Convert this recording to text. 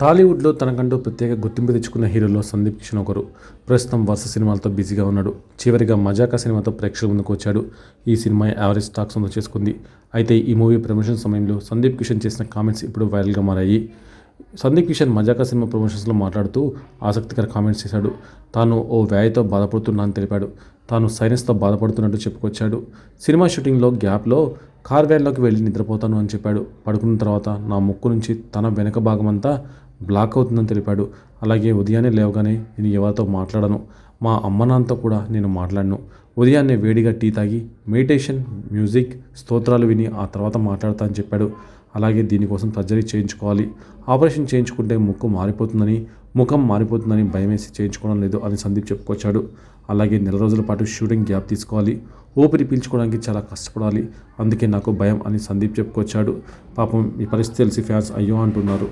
టాలీవుడ్లో తనకంటూ ప్రత్యేక గుర్తింపు తెచ్చుకున్న హీరోల్లో సందీప్ కిషన్ ఒకరు. ప్రస్తుతం వరుస సినిమాలతో బిజీగా ఉన్నాడు. చివరిగా మజాకా సినిమాతో ప్రేక్షకుల ముందుకు వచ్చాడు. ఈ సినిమా యావరేజ్ టాక్ సొంతం చేసుకుంది. అయితే ఈ మూవీ ప్రమోషన్ సమయంలో సందీప్ కిషన్ చేసిన కామెంట్స్ ఇప్పుడు వైరల్గా మారాయి. సందీప్ కిషన్ మజాకా సినిమా ప్రమోషన్స్లో మాట్లాడుతూ ఆసక్తికర కామెంట్స్ చేశాడు. తాను ఓ వ్యాధితో బాధపడుతున్నా అని తెలిపాడు. తాను సైనస్తో బాధపడుతున్నట్టు చెప్పుకొచ్చాడు. సినిమా షూటింగ్లో గ్యాప్లో కార్ వ్యాన్లోకి వెళ్ళి నిద్రపోతాను అని చెప్పాడు. పడుకున్న తర్వాత నా ముక్కు నుంచి తన వెనక భాగమంతా బ్లాక్ అవుతుందని తెలిపాడు. అలాగే ఉదయాన్నే లేవగానే నేను ఎవరితో మాట్లాడను, మా అమ్మ నాన్నతో కూడా నేను మాట్లాడను. ఉదయాన్నే వేడిగా టీ తాగి మెడిటేషన్, మ్యూజిక్, స్తోత్రాలు విని ఆ తర్వాత మాట్లాడతా అని చెప్పాడు. అలాగే దీనికోసం సర్జరీ చేయించుకోవాలి. ఆపరేషన్ చేయించుకుంటే ముక్కు మారిపోతుందని, ముఖం మారిపోతుందని భయమేసి చేయించుకోవడం లేదు అని సందీప్ చెప్పుకొచ్చాడు. అలాగే నెల రోజుల పాటు షూటింగ్ గ్యాప్ తీసుకోవాలి. ఊపిరి పీల్చుకోవడానికి చాలా కష్టపడాలి. అందుకే నాకు భయం అని సందీప్ చెప్పుకొచ్చాడు. పాపం ఈ పరిస్థితి తెలిసి ఫ్యాన్స్ అయ్యో అంటున్నారు.